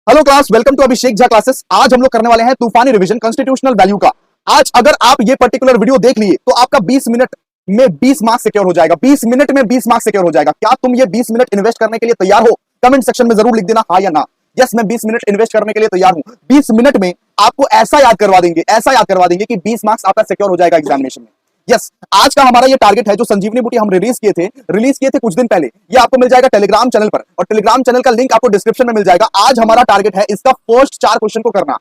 Hello class, welcome to Abhishek Jha classes. आज हम लोग करने वाले हैं तूफानी रिवीजन कॉन्स्टिट्यूशनल वैल्यू का। आज अगर आप ये पर्टिकुलर वीडियो देख लिए तो आपका 20 मिनट में 20 मार्क्स सिक्योर हो जाएगा। 20 मिनट में 20 मार्क्स सिक्योर हो जाएगा। क्या तुम ये 20 मिनट इन्वेस्ट करने के लिए तैयार हो? कमेंट सेक्शन में जरूर लिख देना हाँ या ना। यस, मैं 20 मिनट इन्वेस्ट करने के लिए तैयार हूं। 20 मिनट में आपको ऐसा याद करवा देंगे कि 20 मार्क्स आपका सिक्योर हो जाएगा एग्जामिनेशन में। यस, आज का हमारा ये टारगेट है जो संजीवनी बूटी हम रिलीज किए थे कुछ दिन पहले। ये आपको मिल जाएगा टेलीग्राम चैनल पर, और टेलीग्राम चैनल का लिंक आपको डिस्क्रिप्शन में मिल जाएगा। आज हमारा टारगेट है इसका फर्स्ट 4 क्वेश्चन को करना।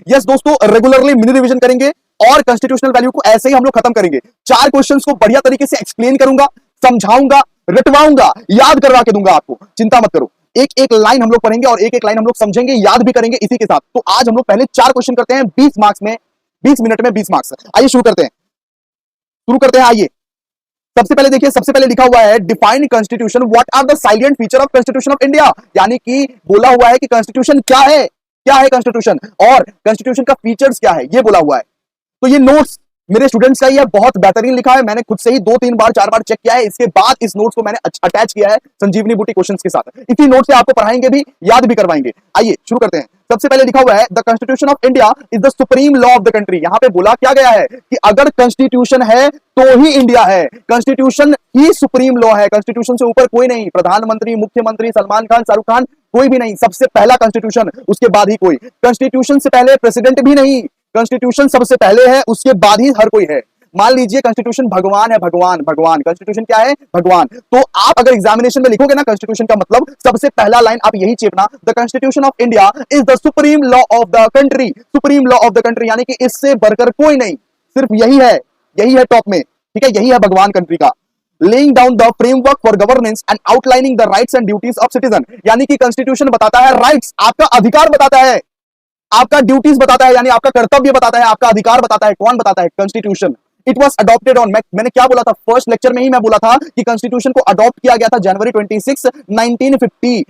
यस दोस्तों, रेगुलरली मिनी रिवीजन करेंगे और कॉन्स्टिट्यूशनल वैल्यू को ऐसे ही हम लोग खत्म करेंगे। 4 क्वेश्चंस को बढ़िया तरीके से एक्सप्लेन करूंगा, समझाऊंगा, रटवाऊंगा, याद करवा के दूंगा आपको। चिंता मत करो, एक एक लाइन हम लोग पढ़ेंगे और एक एक लाइन हम लोग समझेंगे, याद भी करेंगे इसी के साथ। तो आज हम लोग पहले 4 क्वेश्चन करते हैं 20 मार्क्स में, 20 मिनट में 20 मार्क्स। आइए शुरू करते हैं। आइए, सबसे पहले देखिए, सबसे पहले लिखा हुआ है define constitution, what are the silent feature of constitution of India. यानी कि बोला हुआ है कि कॉन्स्टिट्यूशन क्या है कॉन्स्टिट्यूशन, और कॉन्स्टिट्यूशन का फीचर्स क्या है, ये बोला हुआ है। तो ये नोट्स मेरे स्टूडेंट्स का ही है, बहुत बेहतरीन लिखा है। मैंने खुद से ही 2-3 बार 4 बार चेक किया है। इसके बाद इस नोट्स को मैंने अटैच किया है संजीवनी बूटी क्वेश्चंस के साथ। इसी नोट से आपको पढ़ाएंगे भी, याद भी करवाएंगे। आइए शुरू करते हैं। सबसे पहले लिखा हुआ है the constitution of India is the supreme law of the country. यहां पे बोला क्या गया है कि अगर कॉन्स्टिट्यूशन है तो ही इंडिया है। कॉन्स्टिट्यूशन ही सुप्रीम लॉ है, कॉन्स्टिट्यूशन से ऊपर कोई नहीं। प्रधानमंत्री, मुख्यमंत्री, सलमान खान, शाहरुख खान, कोई भी नहीं। सबसे पहला कॉन्स्टिट्यूशन, उसके बाद ही कोई। कॉन्स्टिट्यूशन से पहले प्रेसिडेंट भी नहीं, कॉन्स्टिट्यूशन सबसे पहले है, उसके बाद ही हर कोई है। मान लीजिए कॉन्स्टिट्यूशन भगवान है, भगवान कॉन्स्टिट्यूशन क्या है? भगवान। तो आप अगर एग्जामिनेशन में लिखोगे ना कॉन्स्टिट्यूशन का मतलब, सबसे पहला लाइन आप यही चेपना, the constitution of India is the supreme law of the country. Supreme law of the country यानी कि इससे बढ़कर कोई नहीं, सिर्फ यही है टॉप में। ठीक है, यही है भगवान कंट्री का। Laying down the framework for governance and outlining the rights and duties of citizen। यानी कि कॉन्स्टिट्यूशन बताता है राइट्स, आपका अधिकार बताता है, आपका ड्यूटीज बताता है, यानी आपका कर्तव्य बताता है, आपका अधिकार बताता है। कौन बताता है? Constitution. It was adopted on, मैंने क्या बोला था फर्स्ट लेक्चर में ही, मैं बोला था कि कॉन्स्टिट्यूशन को अडॉप्ट किया गया था जनवरी 26, 1950।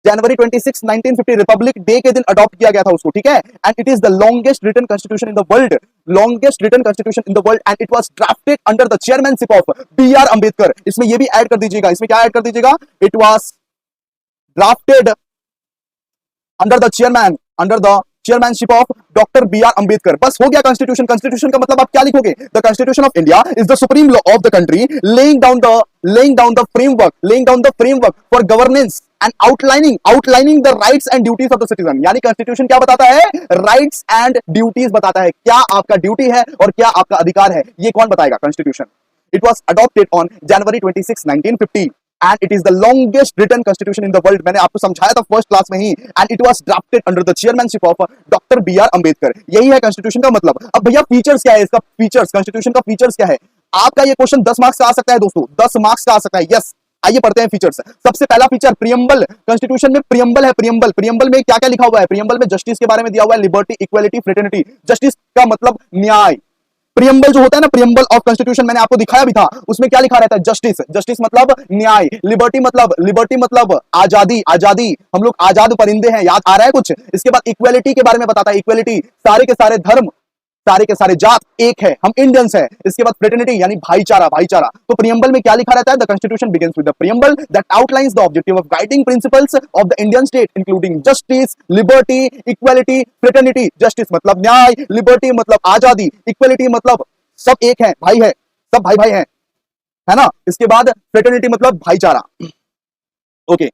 जनवरी 26, 1950 रिपब्लिक डे के दिन अडॉप्ट किया गया था उसको। ठीक है, and it is the longest written constitution in the world, longest written constitution in the world, and it was drafted under the chairmanship of B R. Ambedkar. इसमें ये भी ऐड कर दीजिएगा, इसमें क्या ऐड कर दीजिएगा? It was drafted under the chairmanship of doctor B R. Ambedkar. बस हो गया कॉन्स्टिट्यूशन। कॉन्स्टिट्यूशन का मतलब आप क्या लिखोगे? The constitution of India is the supreme law of the country, laying down the framework for governance and outlining the rights and duties of the citizen. यानी constitution क्या बताता है? राइट्स एंड ड्यूटीज बताता है, क्या आपका ड्यूटी है और क्या आपका अधिकार है, ये कौन बताएगा? Constitution. It was adopted on January 26, 1950 and it is the longest written constitution in the world। मैंने आपको समझाया था फर्स्ट क्लास में ही। and it was drafted under the chairmanship of doctor B R. Ambedkar. यही है कॉन्स्टिट्यूशन का मतलब। अब भैया फीचर्स क्या है इसका? फीचर्स, कॉन्स्टिट्यूशन का फीचर्स क्या है? आपका ये क्वेश्चन 10 मार्क्स का आ सकता है दोस्तों, 10 मार्क्स का आ सकता है। यस, आइए पढ़ते हैं फीचर्स। सबसे पहला फीचर प्रियम्बल। कॉन्स्टिट्यूशन में प्रियम्बल है। प्रियम्बल में क्या क्या लिखा हुआ है? प्रियम्बल में जस्टिस के बारे में दिया हुआ है, लिबर्टी, इक्वालिटी, फ्रेटर्निटी। जस्टिस का मतलब न्याय। प्रियम्बल जो होता है ना, प्रियम्बल ऑफ कॉन्स्टिट्यूशन, मैंने आपको दिखाया भी था, उसमें क्या लिखा रहता है? जस्टिस मतलब न्याय। लिबर्टी मतलब आजादी, हम लोग आजाद परिंदे हैं, याद आ रहा है कुछ? इसके बाद इक्वालिटी के बारे में बताता है, इक्वालिटी, सारे के सारे धर्म, सारे के सारे जात एक है, हम इंडियंस हैं। इसके बाद फ्रेटर्निटी यानी भाईचारा। तो प्रियम्बल में क्या लिखा रहता है? The constitution begins with the preamble that outlines the objective of guiding principles of the Indian state including justice, liberty, equality, fraternity. Justice मतलब न्याय, लिबर्टी मतलब आजादी, इक्वालिटी मतलब सब एक है, भाई है, सब भाई है ना। इसके बाद फ्रेटर्निटी मतलब भाईचारा। ओके,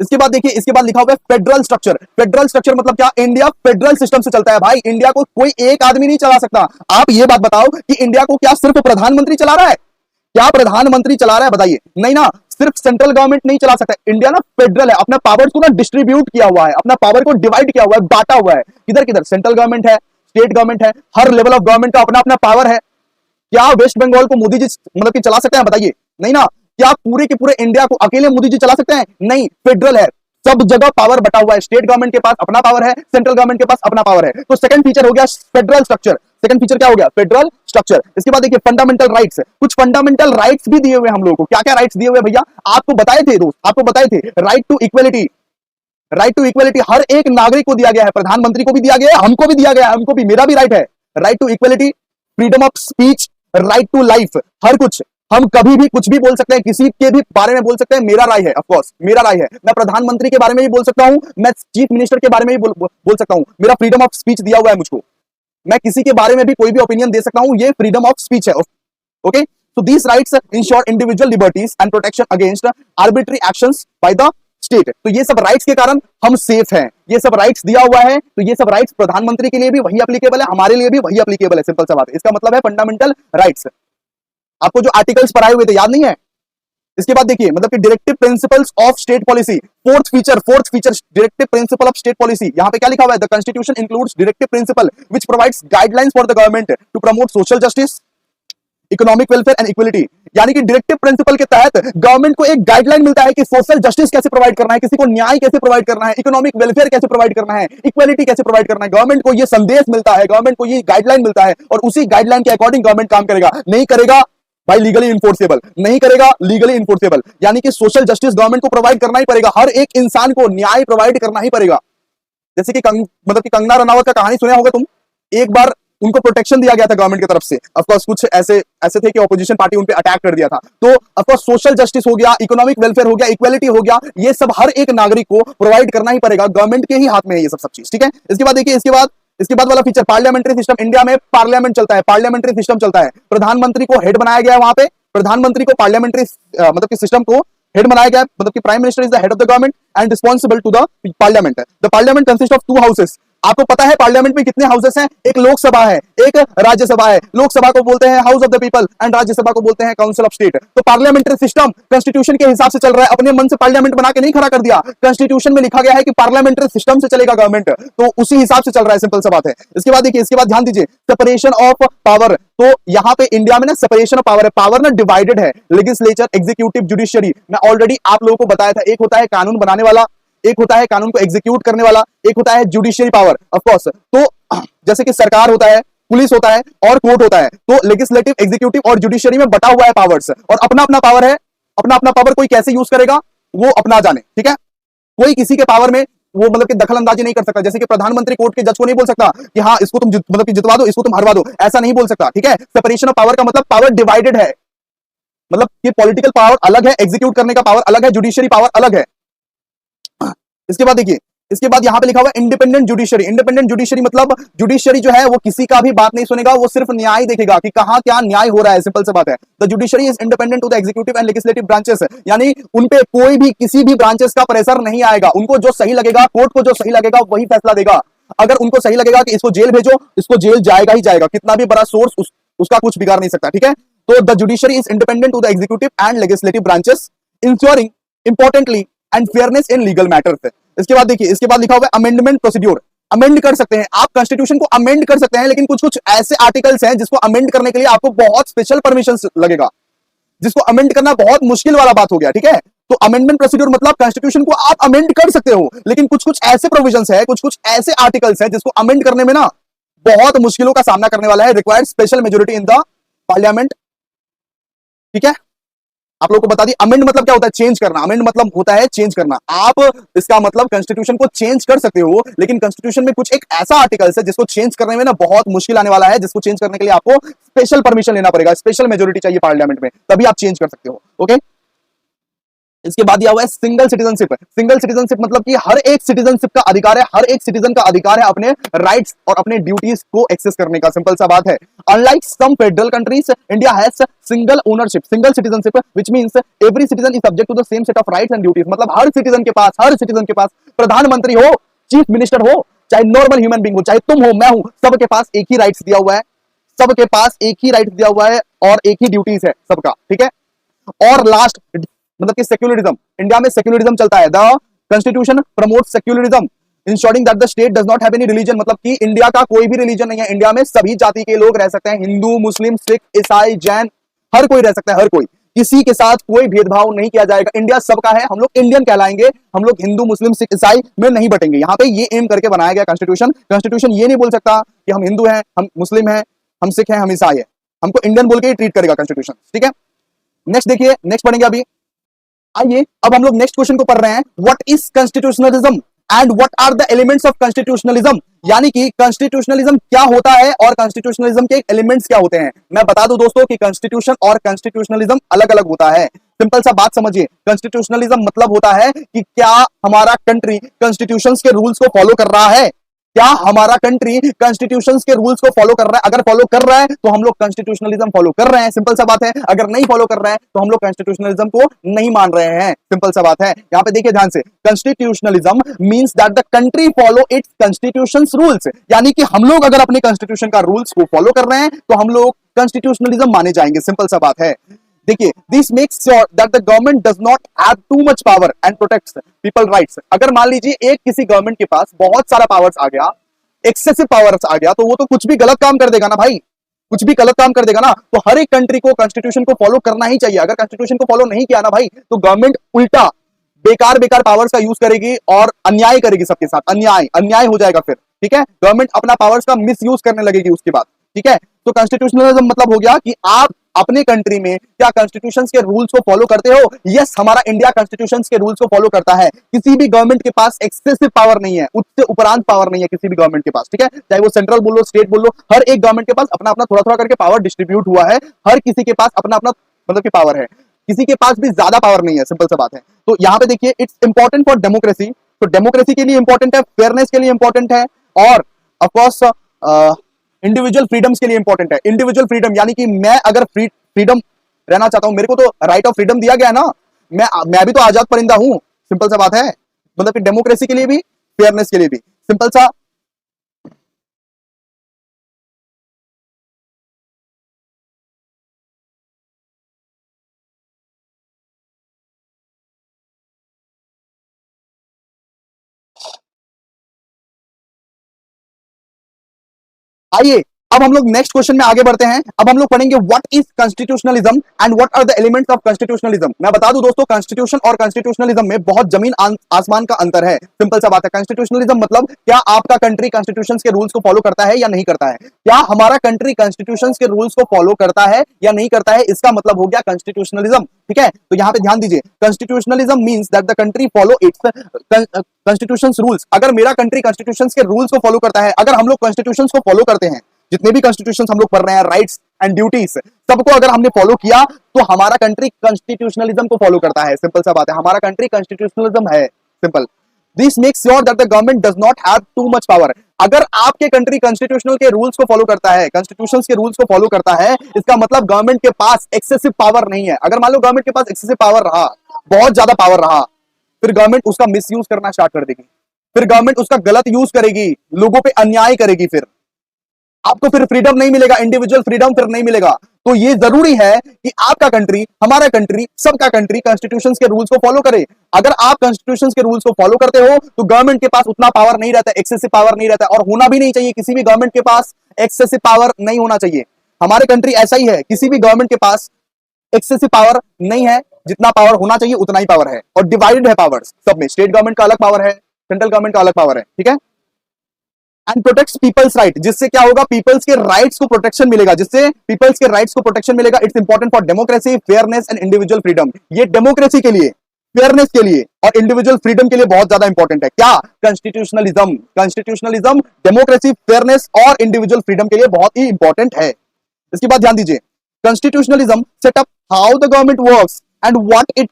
इसके बाद देखिए, इसके बाद लिखा हुआ है फेडरल स्ट्रक्चर। फेडरल स्ट्रक्चर मतलब क्या? इंडिया फेडरल सिस्टम से चलता है भाई। इंडिया को कोई एक आदमी नहीं चला सकता। आप ये बात बताओ कि इंडिया को क्या सिर्फ प्रधानमंत्री चला रहा है? क्या प्रधानमंत्री चला रहा है? बताइए। नहीं ना, सिर्फ सेंट्रल गवर्नमेंट नहीं चला सकता। इंडिया ना फेडरल है, अपना पावर को ना डिस्ट्रीब्यूट किया हुआ है, अपना पावर को डिवाइड किया हुआ है, बांटा हुआ है। किधर किधर? सेंट्रल गवर्नमेंट है, स्टेट गवर्नमेंट है, हर लेवल ऑफ गवर्नमेंट का अपना अपना पावर है। क्या वेस्ट बंगाल को मोदी जी मतलब कि चला सकते हैं? बताइए। नहीं ना। क्या पूरे के पूरे इंडिया को अकेले मोदी जी चला सकते हैं? नहीं, फेडरल है, सब जगह पावर बटा हुआ है। स्टेट गवर्नमेंट के पास अपना पावर है, सेंट्रल गवर्नमेंट के पास अपना पावर है। तो सेकंड फीचर हो गया फेडरल स्ट्रक्चर। सेकंड फीचर क्या हो गया? Federal structure. इसके बाद देखिए फंडामेंटल राइट्स। कुछ फंडामेंटल राइट्स भी दिए हुए हम लोगों को। क्या क्या राइट्स दिए हुए भैया? आपको बताए थे दोस्त, आपको बताए थे। राइट टू इक्वलिटी, हर एक नागरिक को दिया गया है, प्रधानमंत्री को भी दिया गया है, हमको भी दिया गया है, हमको भी, मेरा भी राइट है। Right to equality, freedom of speech, right to life, हर कुछ। हम कभी भी कुछ भी बोल सकते हैं, किसी के भी बारे में बोल सकते हैं, मेरा राय है, ऑफ कोर्स मेरा राय है। मैं प्रधानमंत्री के बारे में भी बोल सकता हूं, मैं चीफ मिनिस्टर के बारे में भी बोल सकता हूं, मेरा फ्रीडम ऑफ स्पीच दिया हुआ है मुझको। मैं किसी के बारे में भी कोई भी ओपिनियन दे सकता हूं, ये फ्रीडम ऑफ स्पीच है। Okay, so these rights ensure individual liberties and protection against arbitrary actions by the state. तो ये सब राइट्स के कारण हम सेफ हैं, ये सब राइट्स दिया हुआ है। तो ये सब राइट्स प्रधानमंत्री के लिए भी वही एप्लीकेबल है, हमारे लिए भी वही एप्लीकेबल है। सिंपल सा बात है, इसका मतलब है फंडामेंटल राइट्स। आपको जो आर्टिकल्स पढ़ाए हुए थे याद नहीं है? इसके बाद देखिए, मतलब कि directive principles of state policy, fourth feature directive principle of state policy. यहां पे क्या लिखा हुआ है? The constitution includes directive principle which provides guidelines for the government to promote social justice, economic welfare and equality. यानी कि directive principle के तहत गवर्नमेंट को एक गाइडलाइन मिलता है कि सोशल जस्टिस कैसे प्रोवाइड करना है, किसी को न्याय कैसे प्रोवाइड करना है, इकोनॉमिक वेलफेयर कैसे प्रोवाइड करना है, इक्वलिटी कैसे प्रोवाइड करना है। गवर्नमेंट को ये संदेश मिलता है, गवर्नमेंट को ये गाइडलाइन मिलता है, और उसी गाइडलाइन के अकॉर्डिंग गवर्नमेंट काम करेगा। नहीं करेगा भाई लीगली इन्फोर्सेबल, नहीं करेगा लीगली इन्फोर्सेबल। यानी कि सोशल जस्टिस गवर्नमेंट को प्रोवाइड करना ही पड़ेगा, हर एक इंसान को न्याय प्रोवाइड करना ही पड़ेगा। जैसे कि मतलब कि कंगना रनावत का कहानी सुना होगा तुम, एक बार उनको प्रोटेक्शन दिया गया था गवर्नमेंट की तरफ से। ऑफ कोर्स कुछ ऐसे थे कि ऑपोजिशन पार्टी उन पे अटैक कर दिया था। तो ऑफ कोर्स सोशल जस्टिस हो गया, इकोनॉमिक वेलफेयर हो गया, इक्वालिटी हो गया, ये सब हर एक नागरिक को प्रोवाइड करना ही पड़ेगा, गवर्नमेंट के ही हाथ में है ये सब चीज। ठीक है, इसके बाद देखिए, इसके बाद वाला फीचर पार्लियामेंट्री सिस्टम। इंडिया में पार्लियामेंट चलता है, पार्लियामेंट्री सिस्टम चलता है। प्रधानमंत्री को हेड बनाया गया है वहां पे, प्रधानमंत्री को पार्लियामेंट्री मतलब कि सिस्टम को हेड बनाया गया, मतलब कि prime minister is the head of the government and responsible to the parliament. The parliament consist of 2 houses. आपको पता है पार्लियामेंट में कितने हाउसेस हैं? एक लोकसभा है, एक राज्यसभा है। लोकसभा को बोलते हैं house of the people and Rajya Sabha को बोलते हैं काउंसिल ऑफ स्टेट। तो पार्लियामेंट्री सिस्टम कॉन्स्टिट्यूशन के हिसाब से चल रहा है, अपने मन से पार्लियामेंट बना के नहीं खड़ा कर दिया। कॉन्स्टिट्यूशन में लिखा गया है कि पार्लियामेंट्री सिस्टम से चलेगा गवर्नमेंट, तो उसी हिसाब से चल रहा है। सिंपल सा बात है। इसके बाद देखिए, इसके बाद ध्यान दीजिए, सेपरेशन ऑफ पावर। तो यहां पे इंडिया में ना सेपरेशन ऑफ पावर है, पावर ना डिवाइडेड है, लेजिस्लेचर, एग्जीक्यूटिव, जुडिशियरी। मैं ऑलरेडी आप लोगों को बताया था, एक होता है कानून बनाने वाला, एक होता है कानून को एग्जीक्यूट करने वाला, एक होता है जुडिशियरी पावर। ऑफ कोर्स, तो जैसे कि सरकार होता है, पुलिस होता है और कोर्ट होता है, तो लेजिस्लेटिव, एग्जीक्यूटिव और जुडिशियरी में बटा हुआ है पावर्स, और अपना अपना पावर है। अपना अपना पावर कोई कैसे यूज करेगा वो अपना जाने। ठीक है, कोई किसी के पावर में वो मतलब कि दखल अंदाजी नहीं कर सकता। जैसे कि प्रधानमंत्री कोर्ट के जज को नहीं बोल सकता कि हाँ इसको तुम मतलब कि जितवा दो, इसको तुम हरवा दो, ऐसा नहीं बोल सकता। ठीक है, सेपरेशन ऑफ पावर का मतलब पावर डिवाइडेड है, मतलब कि पॉलिटिकल पावर अलग है, एग्जीक्यूट करने का पावर अलग है, जुडिशियरी पावर अलग है। इसके बाद देखिए, इसके बाद यहां पे लिखा हुआ है इंडिपेंडेंट जुडिशियरी। इंडिपेंडेंट जुडिशियरी मतलब जुडिशियरी जो है वो किसी का भी बात नहीं सुनेगा, वो सिर्फ न्याय देखेगा कि कहां क्या न्याय हो रहा है। सिंपल सी बात है। The judiciary is independent to the executive and legislative branches. यानी उनपे कोई भी किसी भी ब्रांचेस का प्रेशर नहीं आएगा, उनको जो सही लगेगा, कोर्ट को जो सही लगेगा वही फैसला देगा। अगर उनको सही लगेगा कि इसको जेल भेजो, इसको जेल जाएगा ही जाएगा, कितना भी बड़ा सोर्स उसका कुछ बिगाड़ नहीं सकता। ठीक है, तो the judiciary is independent to the executive and legislative branches, ensuring importantly and fairness in legal matters. इसके बाद देखिए, इसके बाद लिखा हुआ है अमेंडमेंट प्रोसीड्यूर। अमेंड कर सकते हैं आप, कॉन्स्टिट्यूशन को अमेंड कर सकते हैं, लेकिन कुछ कुछ ऐसे आर्टिकल्स हैं जिसको अमेंड करने के लिए आपको बहुत स्पेशल परमिशन लगेगा, जिसको अमेंड करना बहुत मुश्किल वाला बात हो गया। ठीक है, तो अमेंडमेंट प्रोसीड्यूर मतलब कॉन्स्टिट्यूशन को आप अमेंड कर सकते हो, लेकिन कुछ कुछ ऐसे प्रोविजंस है, कुछ कुछ ऐसे आर्टिकल्स हैं जिसको अमेंड करने में ना बहुत मुश्किलों का सामना करने वाला है। Required special majority in the parliament. ठीक है, आप लोगों को बता दी अमेंड मतलब क्या होता है, चेंज करना। अमेंड मतलब होता है चेंज करना। आप इसका मतलब कॉन्स्टिट्यूशन को चेंज कर सकते हो, लेकिन कॉन्स्टिट्यूशन में कुछ एक ऐसा आर्टिकल है जिसको चेंज करने में ना बहुत मुश्किल आने वाला है, जिसको चेंज करने के लिए आपको स्पेशल परमिशन लेना पड़ेगा, स्पेशल मेजोरिटी चाहिए पार्लियामेंट में, तभी आप चेंज कर सकते हो। ओके, इसके बाद दिया हुआ है सिंगल सिटीजनशिप। सिंगल सिटीजनशिप मतलब कि हर एक सिटीजनशिप का अधिकार है, हर एक सिटीजन का अधिकार है अपने राइट्स और अपने ड्यूटीज को एक्सेस करने का। सिंपल सा बात है। Unlike some federal countries, India has single ownership, single citizenship, which means every citizen is subject to the same set of rights and duties. मतलब हर सिटीजन के पास प्रधानमंत्री हो, चीफ मिनिस्टर हो, चाहे नॉर्मल ह्यूमन बीइंग हो, चाहे तुम हो, मैं हूं, सबके पास एक ही राइट्स दिया हुआ है, सबके पास एक ही राइट्स दिया हुआ है और एक ही ड्यूटीज है सबका। ठीक है, और लास्ट मतलब कि सेक्युलरिज्म। इंडिया में सेक्युलरिज्म चलता है। The constitution promotes secularism ensuring that the state does not have any religion. मतलब कि इंडिया का कोई भी रिलीजन नहीं है, इंडिया में सभी जाति के लोग रह सकते हैं, हिंदू, मुस्लिम, सिख, ईसाई, जैन, हर कोई रह सकता है, हर कोई, किसी के साथ कोई भेदभाव नहीं किया जाएगा। इंडिया सबका है, हम लोग इंडियन कहलाएंगे, हम लोग हिंदू, मुस्लिम, सिख, ईसाई में नहीं बटेंगे। यहाँ पे ये एम करके बनाया गया कॉन्स्टिट्यूशन। कॉन्स्टिट्यूशन ये नहीं बोल सकता कि हम हिंदू हैं, हम मुस्लिम हैं, हम सिख हैं, हम ईसाई हैं, हमको इंडियन बोल के ही ट्रीट करेगा कॉन्स्टिट्यूशन। ठीक है, नेक्स्ट देखिए, नेक्स्ट पढ़ेंगे अभी। आइए अब हम लोग नेक्स्ट क्वेश्चन को पढ़ रहे हैं, what is constitutionalism. And what are the elements of constitutionalism, यानी कि कॉन्स्टिट्यूशनलिज्म क्या होता है और कॉन्स्टिट्यूशनलिज्म के एलिमेंट्स क्या होते हैं। मैं बता दूं दोस्तों कि कॉन्स्टिट्यूशन और कॉन्स्टिट्यूशनलिज्म अलग अलग होता है। सिंपल सा बात समझिए, कॉन्स्टिट्यूशनलिज्म मतलब होता है कि क्या हमारा कंट्री कॉन्स्टिट्यूशंस के रूल्स को फॉलो कर रहा है, क्या हमारा कंट्री कॉन्स्टिट्यूशंस के रूल्स को फॉलो कर रहा है। अगर फॉलो कर रहा है तो हम लोग कॉन्स्टिट्यूशनलिज्म फॉलो कर रहे हैं, सिंपल सा बात है। अगर नहीं फॉलो कर रहे हैं तो हम लोग कॉन्स्टिट्यूशनलिज्म को नहीं मान रहे हैं, सिंपल सा बात है। यहां पे देखिए ध्यान से, constitutionalism means that the country follow it's constitutions rules, यानी कि हम लोग अगर अपने कॉन्स्टिट्यूशन का रूल्स को फॉलो कर रहे हैं तो हम लोग कॉन्स्टिट्यूशनलिज्म माने जाएंगे, सिंपल सा बात है। देखिए, this makes sure that the government does not have too much power and protects people rights. अगर मान लीजिए एक किसी गवर्नमेंट के पास बहुत सारा पावर्स आ गया, एक्सेसिव पावर्स आ गया, तो वो तो कुछ भी गलत काम कर देगा ना भाई, कुछ भी गलत काम कर देगा ना। तो हर एक कंट्री को कॉन्स्टिट्यूशन को फॉलो करना ही चाहिए। अगर कॉन्स्टिट्यूशन को फॉलो नहीं किया ना भाई, तो गवर्नमेंट उल्टा बेकार बेकार पावर्स का यूज करेगी और अन्याय करेगी सबके साथ, अन्याय अन्याय हो जाएगा फिर, ठीक है। गवर्नमेंट अपना पावर्स का मिस यूज करने लगेगी उसके बाद, ठीक है। तो कॉन्स्टिट्यूशनलिज्म मतलब हो गया कि आप अपने कंट्री में क्या कॉन्स्टिट्यूशन के रूल्स को फॉलो करते हो। यस, हमारा इंडिया कॉन्स्टिट्यूशन के रूल्स को फॉलो करता है। किसी भी गवर्नमेंट के पास एक्सेसिव पावर नहीं है, उससे उपरांत पावर नहीं है किसी भी गवर्नमेंट के पास, ठीक है। चाहे वो सेंट्रल बोलो, स्टेट बोलो, हर एक गवर्नमेंट के पास अपना अपना थोड़ा थोड़ा करके पावर डिस्ट्रीब्यूट हुआ है। हर किसी के पास अपना अपना मतलब की पावर है, किसी के पास भी ज्यादा पावर नहीं है, सिंपल सा बात है। तो यहाँ पे देखिए, इट्स इंपॉर्टेंट फॉर डेमोक्रेसी, तो डेमोक्रेसी के लिए इंपॉर्टेंट है, फेयरनेस के लिए इंपॉर्टेंट है, और ऑफकोर्स इंडिविजुअल फ्रीडम्स के लिए इंपॉर्टेंट है। इंडिविजुअल फ्रीडम यानी कि मैं अगर फ्रीडम रहना चाहता हूं, मेरे को तो राइट ऑफ फ्रीडम दिया गया ना, मैं भी तो आजाद परिंदा हूं, सिंपल सा बात है। मतलब कि डेमोक्रेसी के लिए भी, फेयरनेस के लिए भी, सिंपल सा। आइए अब हम लोग नेक्स्ट क्वेश्चन में आगे बढ़ते हैं। अब हम लोग पढ़ेंगे what is constitutionalism and what are the elements of constitutionalism. मैं बता दूं दोस्तों, कॉन्स्टिट्यूशन और कॉन्स्टिट्यूशनलिज्म में बहुत जमीन आसमान का अंतर है, सिंपल सा बात है। कॉन्स्टिट्यूशनलिज्म मतलब क्या आपका कंट्री कॉन्स्टिट्यूशन के रूल्स को फॉलो करता है या नहीं करता है, क्या हमारा कंट्री कॉन्स्टिट्यूशन के रूल्स को फॉलो करता है या नहीं करता है, इसका मतलब हो गया कॉन्स्टिट्यूशनलिज्म, ठीक है। तो यहां पे ध्यान दीजिए, constitutionalism means that the country follow it's constitution rules. अगर मेरा कंट्री कॉन्स्टिट्यूशन के रूल्स को फॉलो करता है, अगर हम लोग कॉन्स्टिट्यूशन को फॉलो करते हैं, जितने भी कॉन्स्टिट्यूशन हम लोग पढ़ रहे हैं, राइट्स एंड ड्यूटीज, सबको अगर हमने फॉलो किया तो हमारा कंट्री कॉन्स्टिट्यूशनलिज्म को फॉलो करता है, सिंपल सा बात है। हमारा कंट्री कॉन्स्टिट्यूशनलिज्म है, simple. This makes sure that the government does not have too much power. अगर आपके कंट्री कॉन्स्टिट्यूशनल के रूल्स को फॉलो करता है, कॉन्स्टिट्यूशन के रूल्स को फॉलो करता है, इसका मतलब गवर्नमेंट के पास एक्सेसिव पावर नहीं है। अगर मान लो गवर्नमेंट के पास एक्सेसिव पावर रहा, बहुत ज्यादा पावर रहा, फिर गवर्नमेंट उसका मिस यूज करना स्टार्ट कर देगी, फिर गवर्नमेंट उसका गलत यूज करेगी, लोगों पे अन्याय करेगी, फिर आपको फिर फ्रीडम नहीं मिलेगा, इंडिविजुअल फ्रीडम फिर नहीं मिलेगा। तो ये जरूरी है कि आपका कंट्री, हमारा कंट्री, सबका कंट्री कॉन्स्टिट्यूशन के रूल्स को फॉलो करे। अगर आप कॉन्स्टिट्यूशन के रूल्स को फॉलो करते हो तो गवर्नमेंट के पास उतना पावर नहीं रहता, एक्सेसिव पावर नहीं रहता, और होना भी नहीं चाहिए। किसी भी गवर्नमेंट के पास एक्सेसिव पावर नहीं होना चाहिए। हमारे कंट्री ऐसा ही है, किसी भी गवर्नमेंट के पास एक्सेसिव पावर नहीं है, जितना पावर होना चाहिए उतना ही पावर है, और डिवाइडेड है पावर्स सब में। स्टेट गवर्नमेंट का अलग पावर है, सेंट्रल गवर्नमेंट का अलग पावर है, ठीक है। एंड प्रोटेक्ट्स पीपल्स राइट, जिससे क्या होगा, पीपल्स के राइट्स को प्रोटेक्शन मिलेगा, जिससे पीपल्स के राइट्स को प्रोटेक्शन मिलेगा। It's important for democracy, fairness and individual freedom. ये डेमोक्रेसी के लिए, फेयरनेस के लिए और इंडिविजुअल फ्रीडम के लिए बहुत ज्यादा इंपॉर्टेंट है। क्या? कॉन्स्टिट्यूशनलिज्म। कॉन्स्टिट्यूशनलिज्म डेमोक्रेसी, फेयरनेस और इंडिविजुअल फ्रीडम के लिए बहुत ही इंपॉर्टेंट है। इसके बाद ध्यान दीजिए, constitutionalism set up how the government works and what it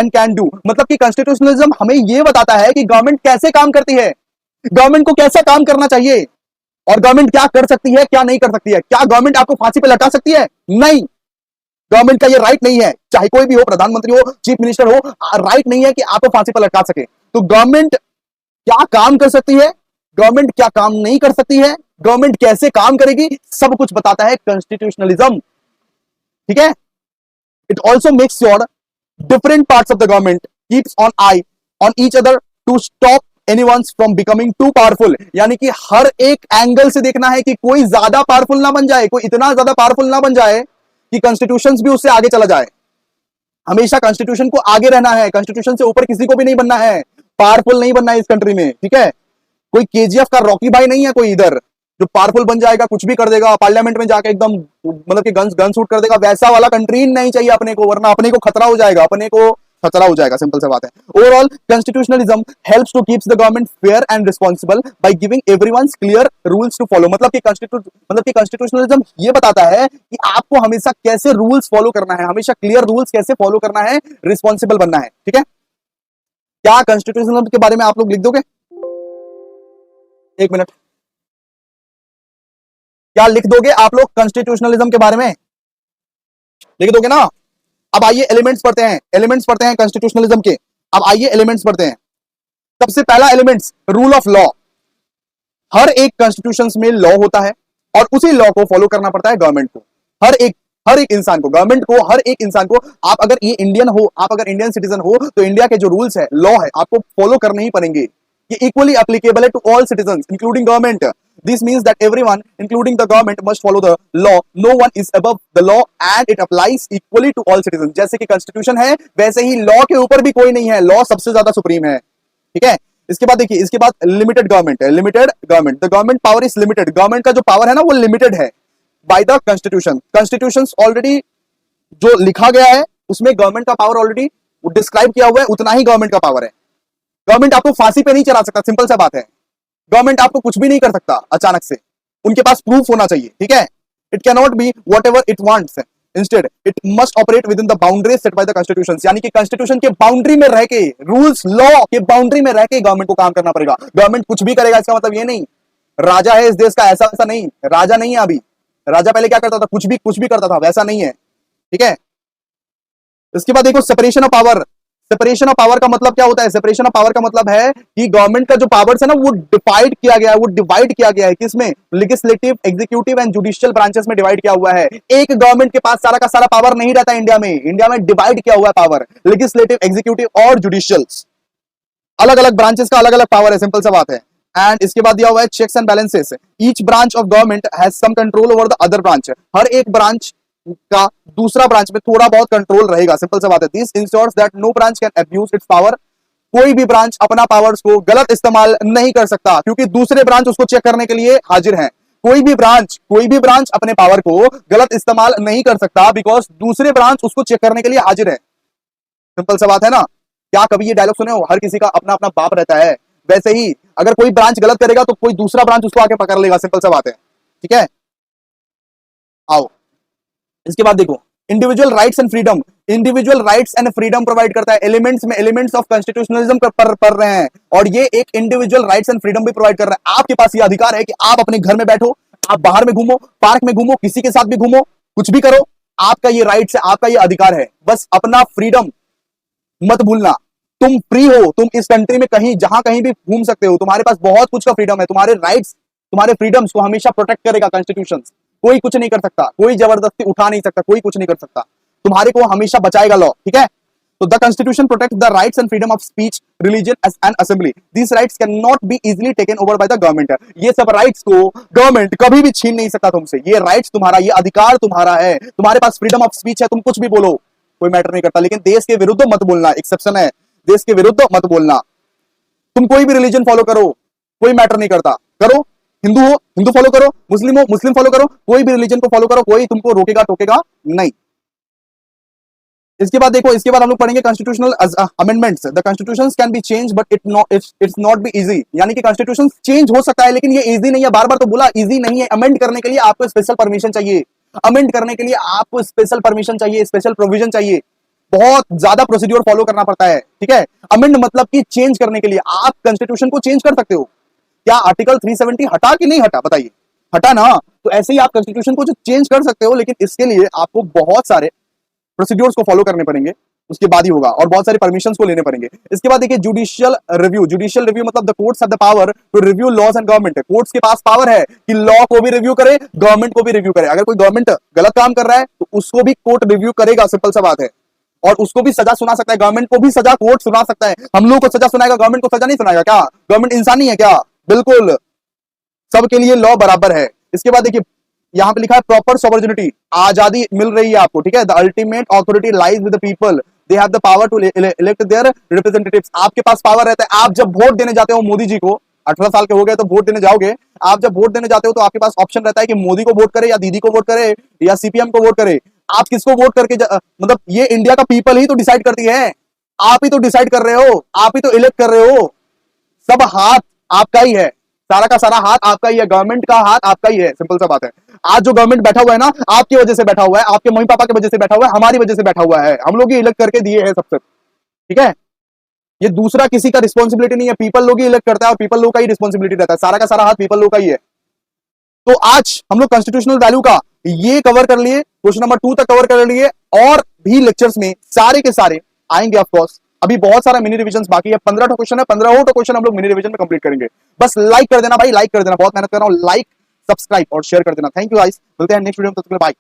can do. मतलब कि कॉन्स्टिट्यूशनलिज्म हमें यह बताता है कि गवर्नमेंट कैसे काम करती है, गवर्नमेंट को कैसा काम करना चाहिए, और गवर्नमेंट क्या कर सकती है, क्या नहीं कर सकती है। क्या गवर्नमेंट आपको फांसी पे लटा सकती है? नहीं, गवर्नमेंट का ये राइट नहीं है। चाहे कोई भी हो, प्रधानमंत्री हो, चीफ मिनिस्टर हो, राइट नहीं है कि आपको फांसी पर लटका सके। तो गवर्नमेंट क्या काम कर सकती है, गवर्नमेंट क्या काम नहीं कर सकती है, गवर्नमेंट कैसे काम करेगी, सब कुछ बताता है कॉन्स्टिट्यूशनलिज्म, ठीक है। It also makes sure different parts of the government keeps on eye on each other to stop anyone from becoming too powerful। यानी कि हर एक एंगल से देखना है कि कोई ज्यादा पावरफुल ना बन जाए, कोई इतना ज्यादा पावरफुल ना बन जाए कि कॉन्स्टिट्यूशन भी उससे आगे चला जाए। हमेशा कॉन्स्टिट्यूशन को आगे रहना है, कॉन्स्टिट्यूशन से ऊपर किसी को भी नहीं बनना है, पावरफुल नहीं बनना है इस कंट्री में, ठीक है। कोई केजीएफ का रॉकी भाई नहीं है कोई इधर जो पावरफुल बन जाएगा, कुछ भी कर देगा, पार्लियामेंट में जाके एकदम मतलब कि गन शूट कर देगा। वैसा वाला कंट्री नहीं चाहिए अपने को, वरना अपने को खतरा हो जाएगा, अपने को खतरा हो जाएगा, सिंपल सा बात है। Overall constitutionalism helps to keeps the government fair and responsible by giving everyone clear rules to follow. मतलब कि कॉन्स्टिट्यूशनलिज्म ये बताता है कि आपको हमेशा कैसे रूल्स फॉलो करना है, हमेशा क्लियर रूल्स कैसे फॉलो करना है, रिस्पॉन्सिबल बनना है, ठीक है। क्या कॉन्स्टिट्यूशनलिज्म के बारे में आप लोग लिख दोगे? एक मिनट, क्या लिख दोगे आप लोग कॉन्स्टिट्यूशनलिज्म के बारे में? लिख दोगे ना? अब आइए एलिमेंट्स पढ़ते हैं, एलिमेंट्स पढ़ते हैं कॉन्स्टिट्यूशनलिज्म के। अब आइए एलिमेंट्स पढ़ते हैं। सबसे पहला एलिमेंट्स, रूल ऑफ लॉ। हर एक कॉन्स्टिट्यूशन में लॉ होता है और उसी लॉ को फॉलो करना पड़ता है गवर्नमेंट को, हर एक इंसान को, गवर्नमेंट को, हर एक इंसान को। आप अगर ये इंडियन हो, आप अगर इंडियन सिटीजन हो, तो इंडिया के जो रूल्स है, लॉ है, आपको फॉलो करने ही पड़ेंगे। ये इक्वली एप्लीकेबल है to all citizen including government. This means that everyone, including the government, must follow the law. No one is above the law and it applies equally to all citizens. जैसे कि constitution है, वैसे ही law के ऊपर भी कोई नहीं है, लॉ सबसे ज्यादा सुप्रीम है, ठीक है। इसके बाद देखिए, इसके बाद लिमिटेड गवर्नमेंट है, limited government. The government power is limited. Government का जो पावर है ना, वो लिमिटेड है by the constitution. Constitution already जो लिखा गया है उसमें गवर्नमेंट का पावर ऑलरेडी डिस्क्राइब किया हुआ है, उतना ही गवर्नमेंट का पावर है। गवर्नमेंट आपको फांसी पे नहीं चढ़ा सकता, सिंपल सा बात है। गवर्नमेंट आपको कुछ भी नहीं कर सकता अचानक से, उनके पास प्रूफ होना चाहिए, ठीक है। It can not be what ever it wants, instead it must operate with in the boundaries set by the constitution. यानी कि कॉन्स्टिट्यूशन के बाउंड्री में रह के, रूल्स लॉ के बाउंड्री में रह के गवर्नमेंट को काम करना पड़ेगा। गवर्नमेंट कुछ भी करेगा इसका मतलब ये नहीं राजा है इस देश का, ऐसा नहीं, राजा नहीं है अभी। राजा पहले क्या करता था? कुछ भी करता था, वैसा नहीं है, ठीक है। इसके बाद देखो separation of power. Separation of power का मतलब क्या होता है? सेपरेशन ऑफ पावर का मतलब है कि गवर्नमेंट का जो पावर्स है ना, वो डिवाइड किया गया है, वो डिवाइड किया गया है किसमें? Legislative, executive and judicial branches में डिवाइड किया हुआ है। एक गवर्नमेंट के पास सारा का सारा पावर नहीं रहता इंडिया में। इंडिया में डिवाइड किया हुआ है पावर, लेजिस्लेटिव, एग्जीक्यूटिव और जुडिशियल, अलग अलग ब्रांचेस का अलग अलग पावर है, सिंपल सा बात है। एंड इसके बाद दिया हुआ है checks and balances. Each branch of government has some control over the other branch. हर एक ब्रांच का दूसरा ब्रांच में थोड़ा बहुत कंट्रोल रहेगा, सिंपल सा बात है। This ensures that no branch can abuse its power. कोई भी ब्रांच अपना पावर्स को गलत इस्तेमाल नहीं कर सकता, क्योंकि दूसरे ब्रांच उसको चेक करने के लिए हाजिर हैं। कोई भी ब्रांच अपने पावर को गलत इस्तेमाल नहीं कर सकता, बिकॉज दूसरे ब्रांच उसको चेक करने के लिए हाजिर है। सिंपल सा बात है ना। क्या कभी ये डायलॉग सुने हो? हर किसी का अपना अपना बाप रहता है। वैसे ही अगर कोई ब्रांच गलत करेगा तो कोई दूसरा ब्रांच उसको आके पकड़ लेगा, सिंपल सा बात है, ठीक है। आओ इसके बाद देखो, individual rights and freedom. Individual rights and freedom provide करता है। एलिमेंट्स में एलिमेंट्स ऑफ कॉन्स्टिट्यूशनलिज्म पढ़ रहे हैं, और ये एक इंडिविजुअल राइट्स एंड फ्रीडम भी प्रोवाइड कर रहा है। आपके पास ये अधिकार है कि आप अपने घर में बैठो, आप बाहर में घूमो, पार्क में घूमो, किसी के साथ भी घूमो, कुछ भी करो, आपका ये राइट्स है, आपका ये अधिकार है। बस अपना फ्रीडम मत भूलना। तुम फ्री हो, तुम इस कंट्री में कहीं भी घूम सकते हो, तुम्हारे पास बहुत कुछ का फ्रीडम है। तुम्हारे राइट्स, तुम्हारे फ्रीडम्स को हमेशा प्रोटेक्ट करेगा कॉन्स्टिट्यूशन। कोई कुछ नहीं कर सकता, कोई जबरदस्ती उठा नहीं सकता, कोई कुछ नहीं कर सकता, तुम्हारे को हमेशा बचाएगा लॉ, ठीक है। तो the constitution protect the rights and freedom of speech, religion and assembly. This rights can not be easily taken over by the government. ये सब राइट्स को गवर्नमेंट कभी भी छीन नहीं सकता तुमसे। ये राइट्स तुम्हारा, ये अधिकार तुम्हारा है। तुम्हारे पास फ्रीडम ऑफ स्पीच है, तुम कुछ भी बोलो, कोई मैटर नहीं करता। लेकिन देश के विरुद्ध मत बोलना, एक्सेप्शन है, देश के विरुद्ध मत बोलना। तुम कोई भी रिलीजन फॉलो करो, कोई मैटर नहीं करता, करो। हिंदू हो, हिंदू फॉलो करो, मुस्लिम हो, मुस्लिम फॉलो करो, कोई भी रिलीजन को फॉलो करो, कोई तुमको रोकेगा टोकेगा नहीं। इसके बाद देखो, इसके बाद हम लोग पढ़ेंगे constitutional amendments. The constitutions can be change but it's not be easy. यानी कि कॉन्स्टिट्यूशन चेंज हो सकता है, लेकिन ये इजी नहीं है। बार बार तो बोला इजी नहीं है। अमेंड करने के लिए आपको स्पेशल परमिशन चाहिए, अमेंड करने के लिए आपको स्पेशल परमिशन चाहिए, स्पेशल प्रोविजन चाहिए, बहुत ज्यादा प्रोसीड्योर फॉलो करना पड़ता है, ठीक है। अमेंड मतलब कि चेंज करने के लिए। आप कॉन्स्टिट्यूशन को चेंज कर सकते हो। क्या आर्टिकल 370 हटा कि नहीं हटा? बताइए, हटा ना। तो ऐसे ही आप कॉन्स्टिट्यूशन को चेंज कर सकते हो, लेकिन इसके लिए आपको बहुत सारे प्रोसीड्योर्स को फॉलो करने पड़ेंगे, उसके बाद ही होगा, और बहुत सारे परमिशंस को लेने पड़ेंगे। इसके बाद देखिए जुडिशियल रिव्यू। जुडिशियल रिव्यू मतलब the courts have the power to review laws and government. Courts के पास पावर है कि लॉ को भी रिव्यू करे, गवर्नमेंट को भी रिव्यू करे। अगर कोई गवर्नमेंट गलत काम कर रहा है तो उसको भी कोर्ट रिव्यू करेगा, सिंपल सा बात है। और उसको भी सजा सुना सकता है, गवर्नमेंट को भी सजा कोर्ट सुना सकता है। हम लोग को सजा सुनाएगा, गवर्नमेंट को सजा नहीं सुनाएगा क्या? गवर्नमेंट इंसान नहीं है क्या? बिल्कुल, सबके लिए लॉ बराबर है। इसके बाद देखिए यहां पे लिखा है प्रॉपर सॉवर्जिनिटी, आजादी मिल रही है आपको, ठीक है। The ultimate authority lies with the people, they have the power to elect their representatives. आपके पास पावर रहता है। आप जब वोट देने जाते हो मोदी जी को, 18 साल के हो गए तो वोट देने जाओगे, आप जब वोट देने जाते हो तो आपके पास ऑप्शन रहता है कि मोदी को वोट करे या दीदी को वोट करे या सीपीएम को वोट करे। आप किसको वोट करके मतलब ये इंडिया का पीपल ही तो डिसाइड करती है। आप ही तो डिसाइड कर रहे हो, आप ही तो इलेक्ट कर रहे हो। सब हाथ आपका ही है, सारा का सारा हाथ आपका ही है, गवर्नमेंट का हाथ आपका ही है। सिंपल सा बात है। आज जो गवर्नमेंट बैठा हुआ है ना, आपकी वजह से बैठा हुआ है, आपके मम्मी पापा की वजह से बैठा हुआ है, हमारी वजह से बैठा हुआ है। हम लोग ही इलेक्ट करके दिए हैं सबसे, ठीक है। ये दूसरा किसी का रिस्पॉन्सिबिलिटी नहीं है, पीपल लोग ही इलेक्ट करता है और पीपल लोग का ही रिस्पॉन्सिबिलिटी रहता है। सारा का सारा हाथ पीपल लोग का ही है। तो आज हम लोग कॉन्स्टिट्यूशनल वैल्यू का ये कवर कर लिए, क्वेश्चन नंबर 2 तक कवर कर लिए, और भी लेक्चर्स में सारे के सारे आएंगे ऑफ कोर्स। अभी बहुत सारा मिनी रिवीजन बाकी है, 15 क्वेश्चन है, 15 क्वेश्चन हम लोग मिनी रिवीजन में कंप्लीट करेंगे। बस लाइक कर देना भाई, लाइक कर देना, बहुत मेहनत कर रहा हूं। लाइक, सब्सक्राइब और शेयर कर देना। थैंक यू गाइस, मिलते हैं नेक्स्ट वीडियो में, तब तक के लिए बाय।